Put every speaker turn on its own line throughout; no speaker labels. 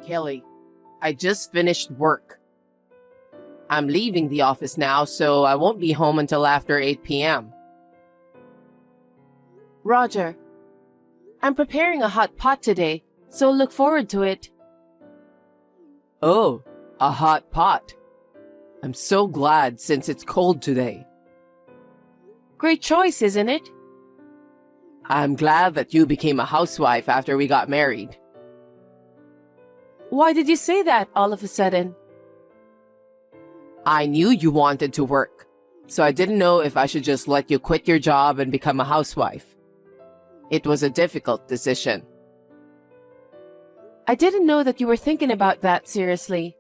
Kelly, I just finished work. I'm leaving the office now, so I won't be home until after 8 p.m.
Roger, I'm preparing a hot pot today, so look forward to it.
Oh, a hot pot. I'm so glad since it's cold today.
Great choice, isn't it?
I'm glad that you became a housewife after we got married.
Why did you say that all of a sudden?
I knew you wanted to work, so I didn't know if I should just let you quit your job and become a housewife. It was a difficult decision.
I didn't know that you were thinking about that seriously.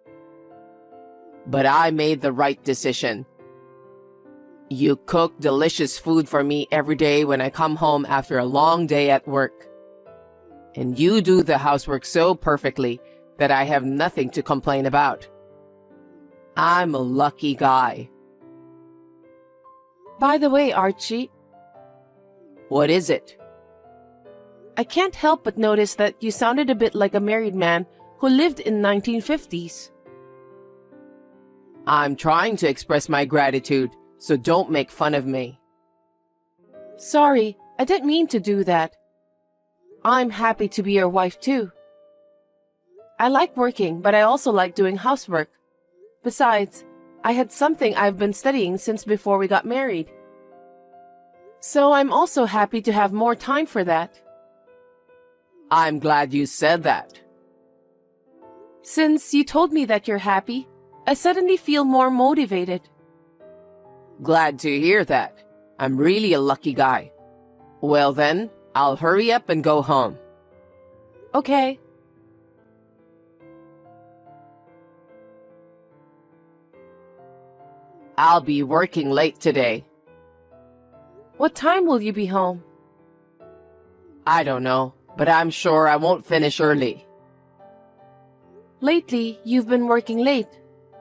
But I made the right decision. You cook delicious food for me every day when I come home after a long day at work. And you do the housework so perfectly that I have nothing to complain about. I'm a lucky guy.
By the way, Archie,
What is it?
I can't help but notice that you sounded a bit like a married man who lived in 1950s.
I'm trying to express my gratitude, so don't make fun of me.
Sorry, I didn't mean to do that. I'm happy to be your wife too. I like working, but I also like doing housework. Besides, I had something I've been studying since before we got married. So I'm also happy to have more time for that.
I'm glad you said that.
Since you told me that you're happy, I suddenly feel more motivated.
Glad to hear that. I'm really a lucky guy. Well then, I'll hurry up and go home.
Okay.
I'll be working late today.
What time will you be home?
I don't know, but I'm sure I won't finish early.
Lately, you've been working late.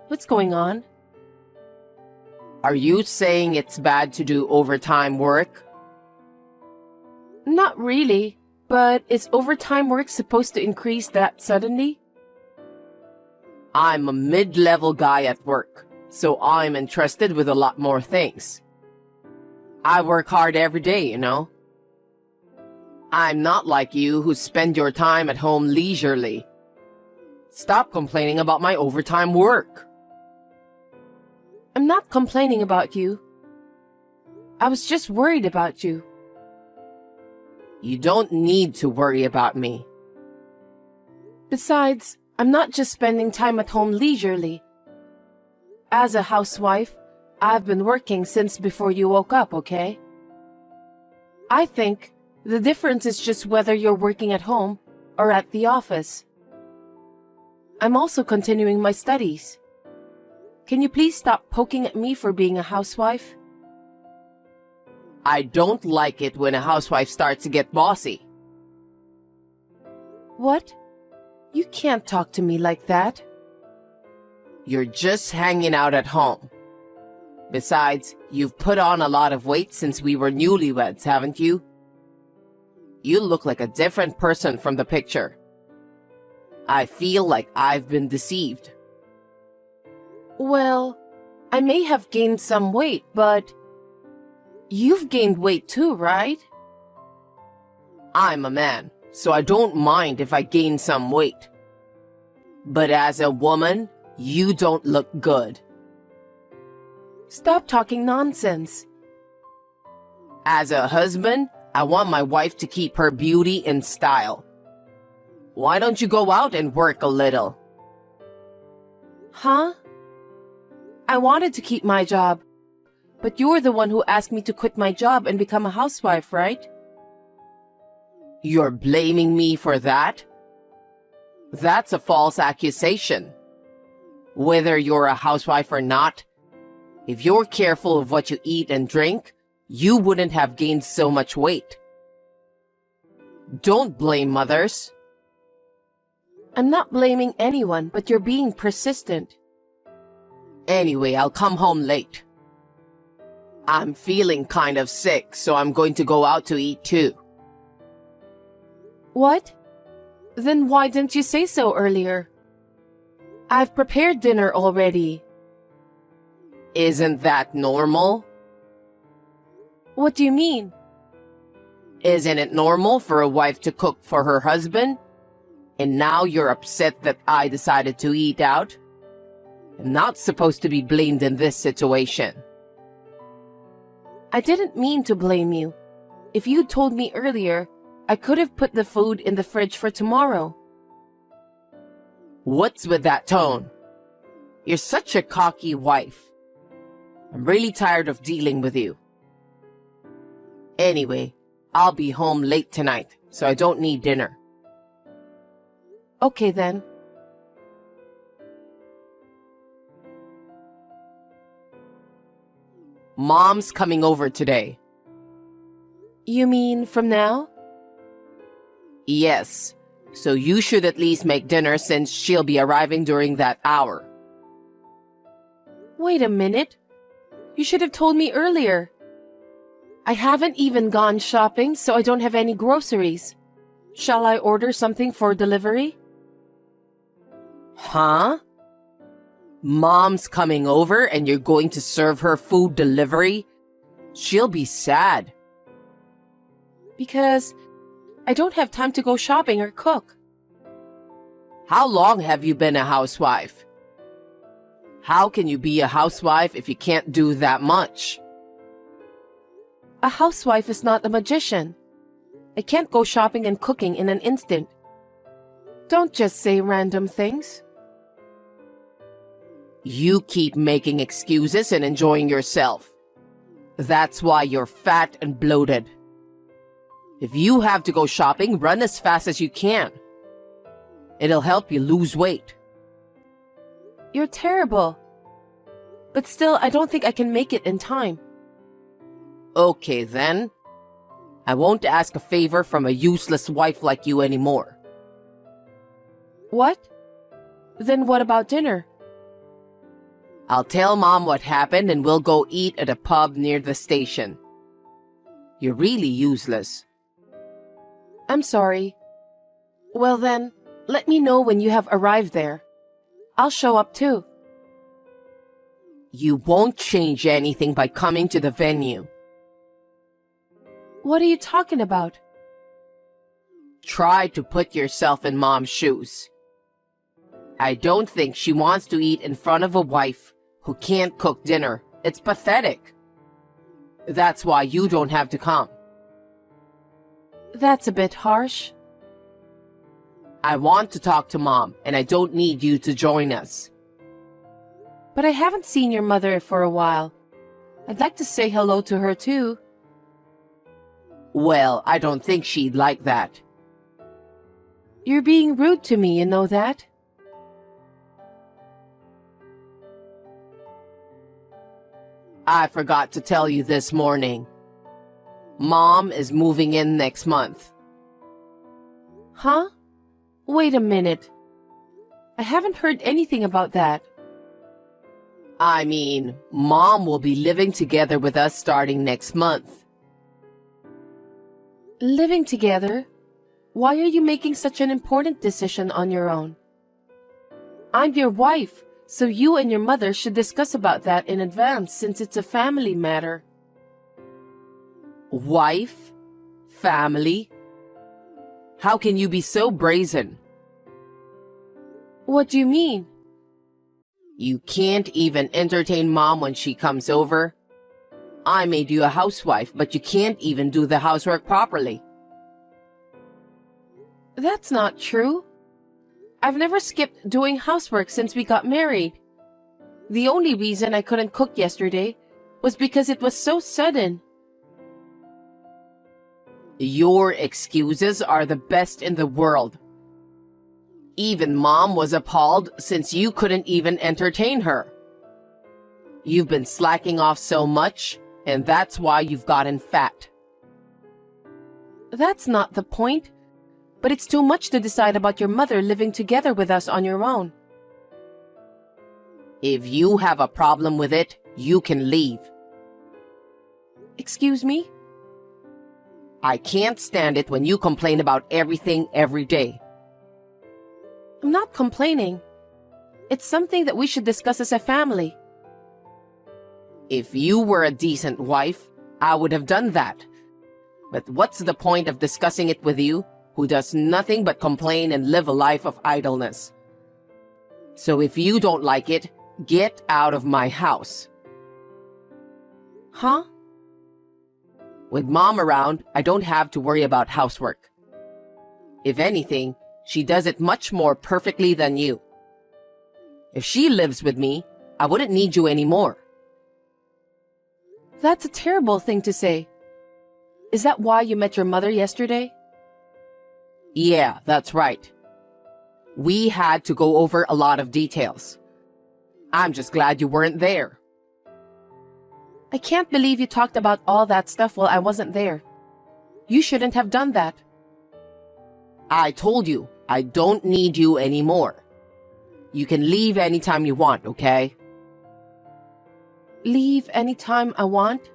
What's going on?
Are you saying it's bad to do overtime work?
Not really, but is overtime work supposed to increase that suddenly?
I'm a mid-level guy at work, so I'm entrusted with a lot more things. I work hard every day, you know. I'm not like you who spend your time at home leisurely. Stop complaining about my overtime work.
I'm not complaining about you. I was just worried about you.
You don't need to worry about me.
Besides, I'm not just spending time at home leisurely. As a housewife, I've been working since before you woke up, okay? I think the difference is just whether you're working at home or at the office. I'm also continuing my studies. Can you please stop poking at me for being a housewife?
I don't like it when a housewife starts to get bossy.
What? You can't talk to me like that.
You're just hanging out at home. Besides, you've put on a lot of weight since we were newlyweds, haven't you? You look like a different person from the picture. I feel like I've been deceived.
Well, I may have gained some weight, but you've gained weight too, right?
I'm a man, so I don't mind if I gain some weight. But as a woman, you don't look good.
Stop talking nonsense.
As a husband, I want my wife to keep her beauty in style. Why don't you go out and work a little?
Huh? I wanted to keep my job, but you're the one who asked me to quit my job and become a housewife, right?
You're blaming me for that? That's a false accusation. Whether you're a housewife or not, if you're careful of what you eat and drink, you wouldn't have gained so much weight. Don't blame mothers.
I'm not blaming anyone, but you're being persistent.
Anyway, I'll come home late. I'm feeling kind of sick, so I'm going to go out to eat too.
What? Then why didn't you say so earlier? I've prepared dinner already.
Isn't that normal?
What do you mean?
Isn't it normal for a wife to cook for her husband? And now you're upset that I decided to eat out? I'm not supposed to be blamed in this situation.
I didn't mean to blame you. If you'd told me earlier, I could have put the food in the fridge for tomorrow.
What's with that tone? You're such a cocky wife. I'm really tired of dealing with you. Anyway, I'll be home late tonight, so I don't need dinner.
Okay then.
Mom's coming over today.
You mean from now?
Yes, so you should at least make dinner since she'll be arriving during that hour.
Wait a minute. You should have told me earlier. I haven't even gone shopping, so I don't have any groceries. Shall I order something for delivery?
Huh? Mom's coming over and you're going to serve her food delivery? She'll be sad.
Because I don't have time to go shopping or cook.
How long have you been a housewife? How can you be a housewife if you can't do that much?
A housewife is not a magician. I can't go shopping and cooking in an instant. Don't just say random things.
You keep making excuses and enjoying yourself. That's why you're fat and bloated. If you have to go shopping, run as fast as you can. It'll help you lose weight.
You're terrible. But still, I don't think I can make it in time.
Okay then. I won't ask a favor from a useless wife like you anymore.
What? Then what about dinner?
I'll tell Mom what happened and we'll go eat at a pub near the station. You're really useless.
I'm sorry. Well then, let me know when you have arrived there. I'll show up too.
You won't change anything by coming to the venue.
What are you talking about?
Try to put yourself in Mom's shoes. I don't think she wants to eat in front of a wife who can't cook dinner. It's pathetic. That's why you don't have to come.
That's a bit harsh.
I want to talk to Mom, and I don't need you to join us.
But I haven't seen your mother for a while. I'd like to say hello to her too.
Well, I don't think she'd like that.
You're being rude to me, you know that?
I forgot to tell you this morning. Mom is moving in next month.
Huh? Wait a minute. I haven't heard anything about that.
I mean, Mom will be living together with us starting next month.
Living together? Why are you making such an important decision on your own? I'm your wife, so you and your mother should discuss about that in advance since it's a family matter.
Wife? Family? How can you be so brazen?
What do you mean?
You can't even entertain Mom when she comes over. I made you a housewife, but you can't even do the housework properly.
That's not true. I've never skipped doing housework since we got married. The only reason I couldn't cook yesterday was because it was so sudden.
Your excuses are the best in the world. Even Mom was appalled since you couldn't even entertain her. You've been slacking off so much, and that's why you've gotten fat.
That's not the point, but it's too much to decide about your mother living together with us on your own.
If you have a problem with it, you can leave.
Excuse me?
I can't stand it when you complain about everything every day.
I'm not complaining. It's something that we should discuss as a family.
If you were a decent wife, I would have done that. But what's the point of discussing it with you, who does nothing but complain and live a life of idleness? So if you don't like it, get out of my house.
Huh?
With Mom around, I don't have to worry about housework. If anything, she does it much more perfectly than you. If she lives with me, I wouldn't need you anymore.
That's a terrible thing to say. Is that why you met your mother yesterday?
Yeah, that's right. We had to go over a lot of details. I'm just glad you weren't there.
I can't believe you talked about all that stuff while I wasn't there. You shouldn't have done that.
I told you, I don't need you anymore. You can leave anytime you want, okay?
Leave anytime I want?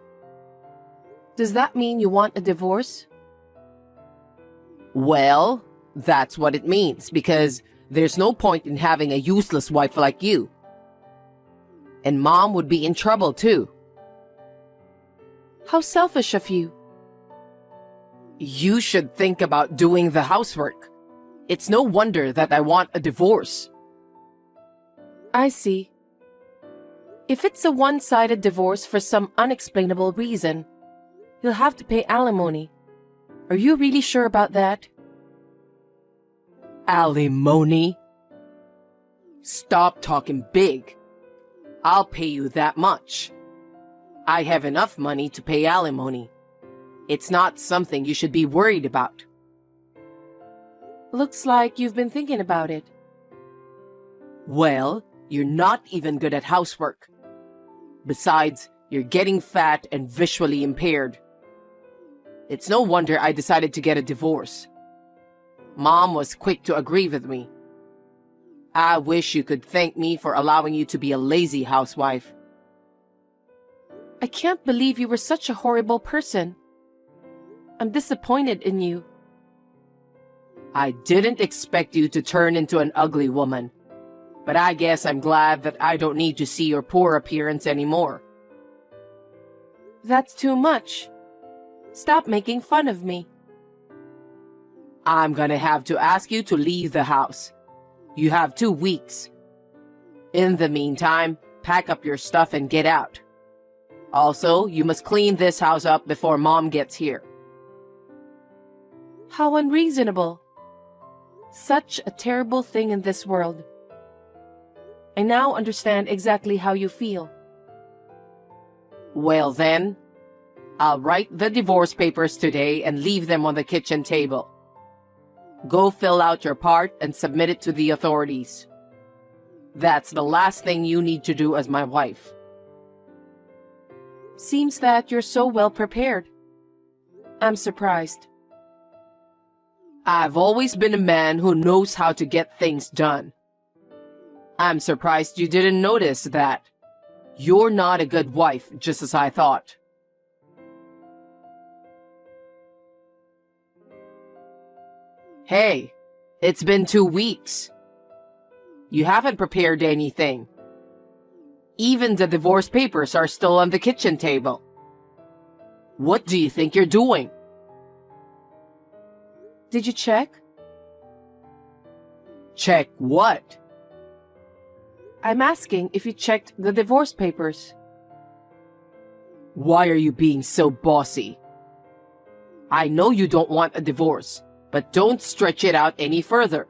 Does that mean you want a divorce?
Well, that's what it means, because there's no point in having a useless wife like you. And Mom would be in trouble too.
How selfish of you.
You should think about doing the housework. It's no wonder that I want a divorce.
I see. If it's a one-sided divorce for some unexplainable reason, you'll have to pay alimony. Are you really sure about that?
Alimony? Stop talking big. I'll pay you that much. I have enough money to pay alimony. It's not something you should be worried about.
Looks like you've been thinking about it.
Well, you're not even good at housework. Besides, you're getting fat and visually impaired. It's no wonder I decided to get a divorce. Mom was quick to agree with me. I wish you could thank me for allowing you to be a lazy housewife.
I can't believe you were such a horrible person. I'm disappointed in you.
I didn't expect you to turn into an ugly woman, but I guess I'm glad that I don't need to see your poor appearance anymore.
That's too much. Stop making fun of me.
I'm gonna have to ask you to leave the house. You have 2 weeks. In the meantime, pack up your stuff and get out. Also, you must clean this house up before Mom gets here.
How unreasonable. Such a terrible thing in this world. I now understand exactly how you feel.
Well then, I'll write the divorce papers today and leave them on the kitchen table. Go fill out your part and submit it to the authorities. That's the last thing you need to do as my wife.
Seems that you're so well prepared. I'm surprised.
I've always been a man who knows how to get things done. I'm surprised you didn't notice that. You're not a good wife, just as I thought. Hey, it's been 2 weeks. You haven't prepared anything. Even the divorce papers are still on the kitchen table. What do you think you're doing?
Did you check?
Check what?
I'm asking if you checked the divorce papers.
Why are you being so bossy? I know you don't want a divorce, but don't stretch it out any further.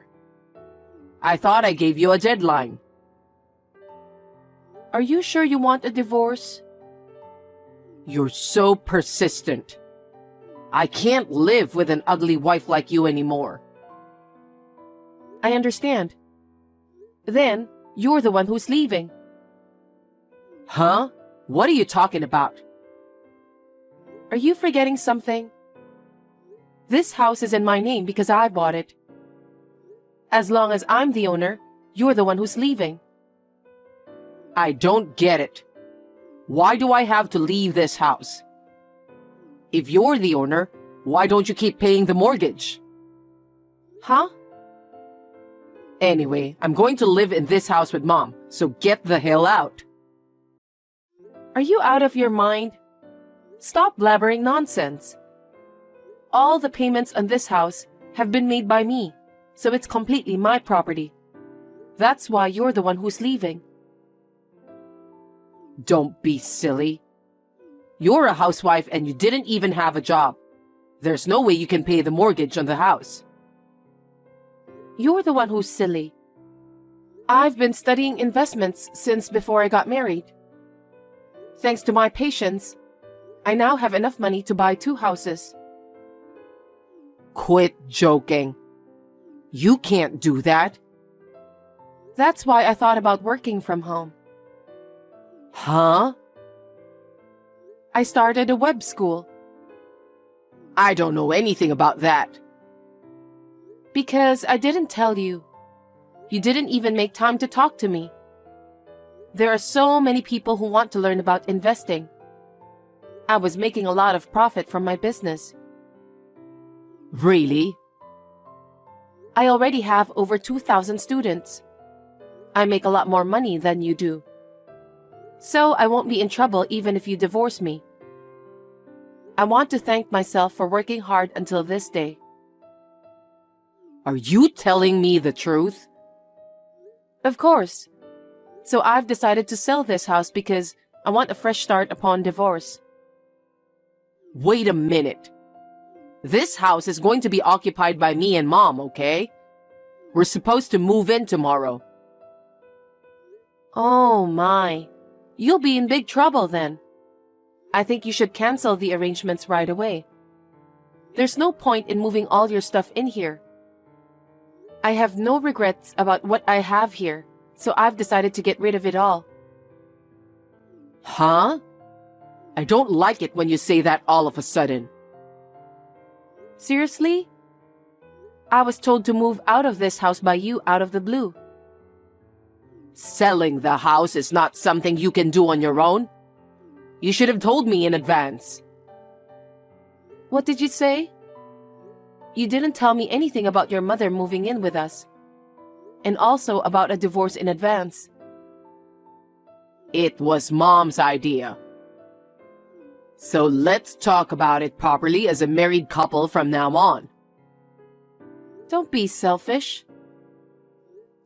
I thought I gave you a deadline.
Are you sure you want a divorce?
You're so persistent. I can't live with an ugly wife like you anymore.
I understand. Then, you're the one who's leaving.
Huh? What are you talking about?
Are you forgetting something? This house is in my name because I bought it. As long as I'm the owner, you're the one who's leaving.
I don't get it. Why do I have to leave this house? If you're the owner, why don't you keep paying the mortgage?
Huh?
Anyway, I'm going to live in this house with Mom, so get the hell out.
Are you out of your mind? Stop blabbering nonsense. All the payments on this house have been made by me, so it's completely my property. That's why you're the one who's leaving.
Don't be silly. You're a housewife and you didn't even have a job. There's no way you can pay the mortgage on the house.
You're the one who's silly. I've been studying investments since before I got married. Thanks to my patience, I now have enough money to buy 2 houses.
Quit joking. You can't do that.
That's why I thought about working from home.
Huh?
I started a web school.
I don't know anything about that.
Because I didn't tell you. You didn't even make time to talk to me. There are so many people who want to learn about investing. I was making a lot of profit from my business.
Really?
I already have over 2,000 students. I make a lot more money than you do. So I won't be in trouble even if you divorce me. I want to thank myself for working hard until this day.
Are you telling me the truth?
Of course. So I've decided to sell this house because I want a fresh start upon divorce.
Wait a minute. This house is going to be occupied by me and Mom, okay? We're supposed to move in tomorrow.
Oh my. You'll be in big trouble then. I think you should cancel the arrangements right away. There's no point in moving all your stuff in here. I have no regrets about what I have here, so I've decided to get rid of it all.
Huh? I don't like it when you say that all of a sudden.
Seriously? I was told to move out of this house by you out of the blue.
Selling the house is not something you can do on your own. You should have told me in advance.
What did you say? You didn't tell me anything about your mother moving in with us. And also about a divorce in advance.
It was Mom's idea. So let's talk about it properly as a married couple from now on.
Don't be selfish.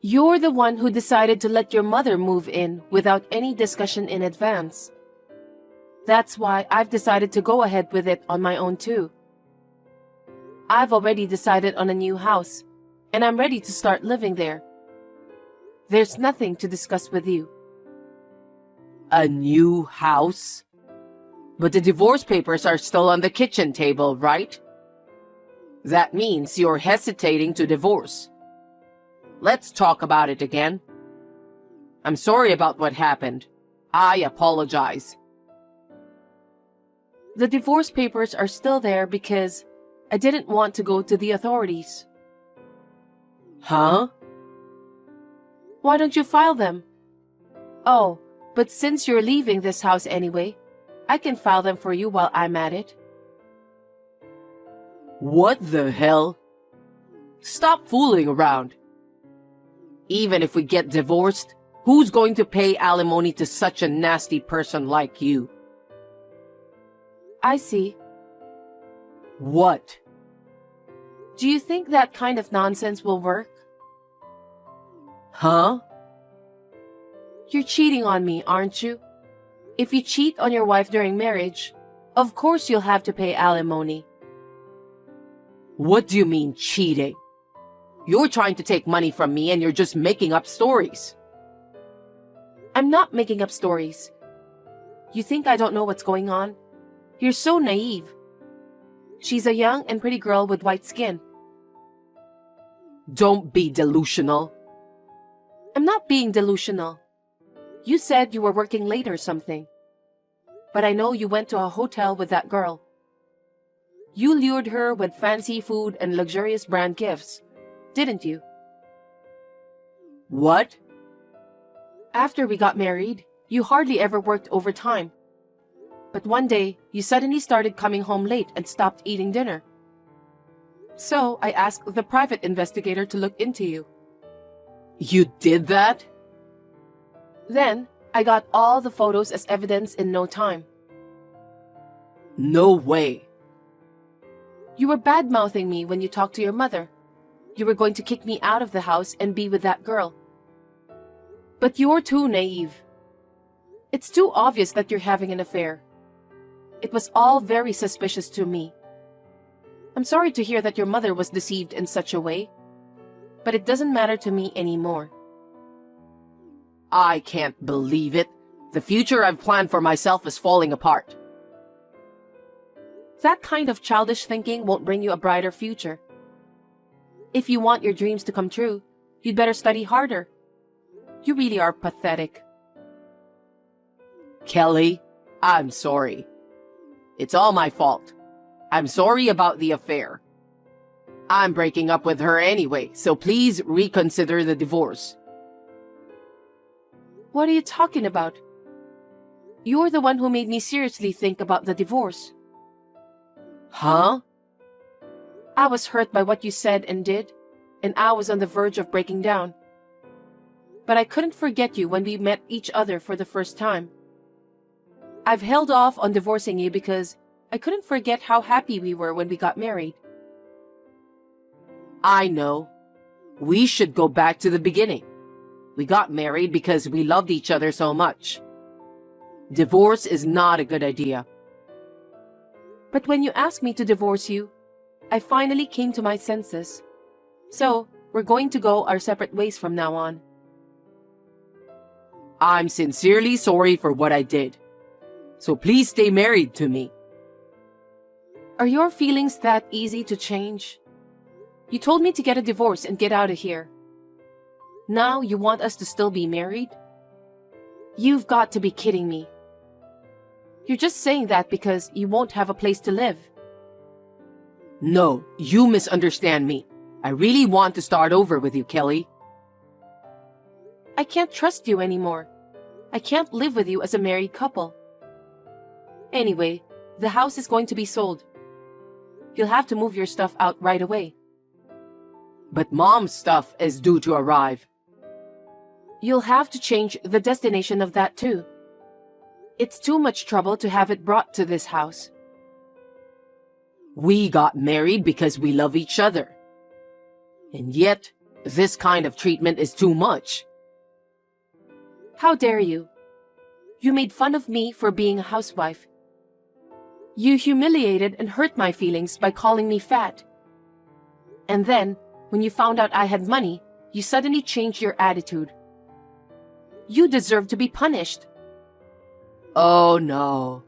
You're the one who decided to let your mother move in without any discussion in advance. That's why I've decided to go ahead with it on my own too. I've already decided on a new house, and I'm ready to start living there. There's nothing to discuss with you.
A new house? But the divorce papers are still on the kitchen table, right? That means you're hesitating to divorce. Let's talk about it again. I'm sorry about what happened. I apologize.
The divorce papers are still there because I didn't want to go to the authorities.
Huh?
Why don't you file them? Oh, but since you're leaving this house anyway, I can file them for you while I'm at it.
What the hell? Stop fooling around. Even if we get divorced, who's going to pay alimony to such a nasty person like you?
I see.
What?
Do you think that kind of nonsense will work?
Huh?
You're cheating on me, aren't you? If you cheat on your wife during marriage, of course you'll have to pay alimony.
What do you mean, cheating? You're trying to take money from me and you're just making up stories.
I'm not making up stories. You think I don't know what's going on? You're so naive. She's a young and pretty girl with white skin.
Don't be delusional.
I'm not being delusional. You said you were working late or something. But I know you went to a hotel with that girl. You lured her with fancy food and luxurious brand gifts, didn't you?
What?
After we got married, you hardly ever worked overtime. But one day, you suddenly started coming home late and stopped eating dinner. So I asked the private investigator to look into you.
You did that?
Then, I got all the photos as evidence in no time.
No way.
You were bad-mouthing me when you talked to your mother. You were going to kick me out of the house and be with that girl. But you're too naive. It's too obvious that you're having an affair. It was all very suspicious to me. I'm sorry to hear that your mother was deceived in such a way, but it doesn't matter to me anymore.
I can't believe it. The future I've planned for myself is falling apart.
That kind of childish thinking won't bring you a brighter future. If you want your dreams to come true, you'd better study harder. You really are pathetic.
Kelly, I'm sorry. It's all my fault. I'm sorry about the affair. I'm breaking up with her anyway, so please reconsider the divorce.
What are you talking about? You're the one who made me seriously think about the divorce.
Huh?
I was hurt by what you said and did, and I was on the verge of breaking down. But I couldn't forget you when we met each other for the first time. I've held off on divorcing you because I couldn't forget how happy we were when we got married.
I know. We should go back to the beginning. We got married because we loved each other so much. Divorce is not a good idea.
But when you asked me to divorce you, I finally came to my senses. So, we're going to go our separate ways from now on.
I'm sincerely sorry for what I did. So please stay married to me.
Are your feelings that easy to change? You told me to get a divorce and get out of here. Now you want us to still be married? You've got to be kidding me. You're just saying that because you won't have a place to live.
No, you misunderstand me. I really want to start over with you, Kelly.
I can't trust you anymore. I can't live with you as a married couple. Anyway, the house is going to be sold. You'll have to move your stuff out right away.
But Mom's stuff is due to arrive.
You'll have to change the destination of that too. It's too much trouble to have it brought to this house.
We got married because we love each other. And yet, this kind of treatment is too much.
How dare you? You made fun of me for being a housewife. You humiliated and hurt my feelings by calling me fat. And then, when you found out I had money, you suddenly changed your attitude. You deserve to be punished.
Oh no.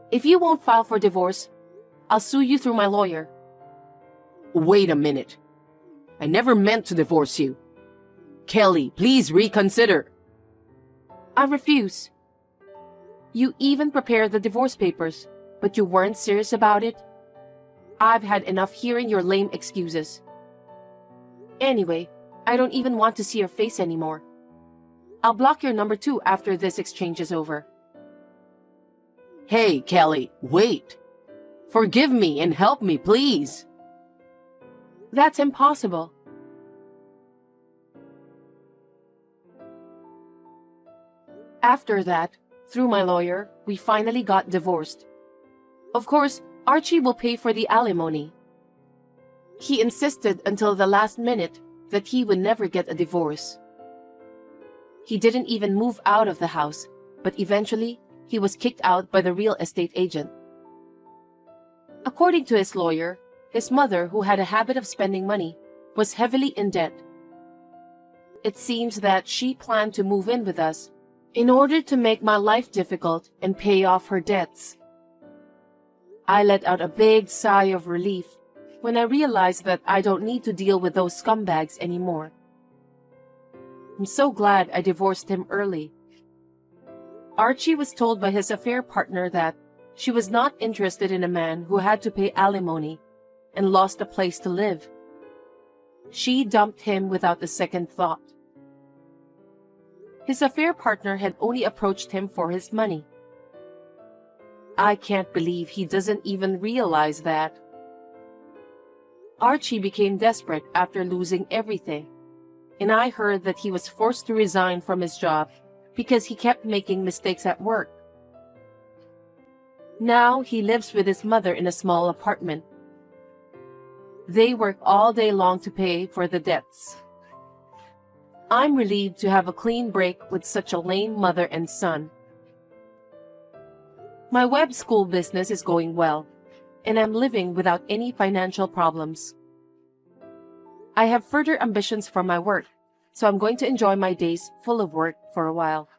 If you won't file for divorce, I'll sue you through my lawyer.
Wait a minute. I never meant to divorce you. Kelly, please reconsider.
I refuse. You even prepared the divorce papers, but you weren't serious about it. I've had enough hearing your lame excuses. Anyway, I don't even want to see your face anymore. I'll block your number too after this exchange is over.
Hey, Kelly, wait. Forgive me and help me, please.
That's impossible. After that, through my lawyer, we finally got divorced. Of course, Archie will pay for the alimony. He insisted until the last minute that he would never get a divorce. He didn't even move out of the house, but eventually, he was kicked out by the real estate agent. According to his lawyer, his mother, who had a habit of spending money, was heavily in debt. It seems that she planned to move in with us in order to make my life difficult and pay off her debts. I let out a big sigh of relief when I realized that I don't need to deal with those scumbags anymore. I'm so glad I divorced him early. Archie was told by his affair partner that she was not interested in a man who had to pay alimony and lost a place to live. She dumped him without a second thought. His affair partner had only approached him for his money. I can't believe he doesn't even realize that. Archie became desperate after losing everything. and I heard that he was forced to resign from his job because he kept making mistakes at work. Now he lives with his mother in a small apartment. They work all day long to pay for the debts. I'm relieved to have a clean break with such a lame mother and son. My web school business is going well, and I'm living without any financial problems. I have further ambitions for my work, so I'm going to enjoy my days full of work for a while.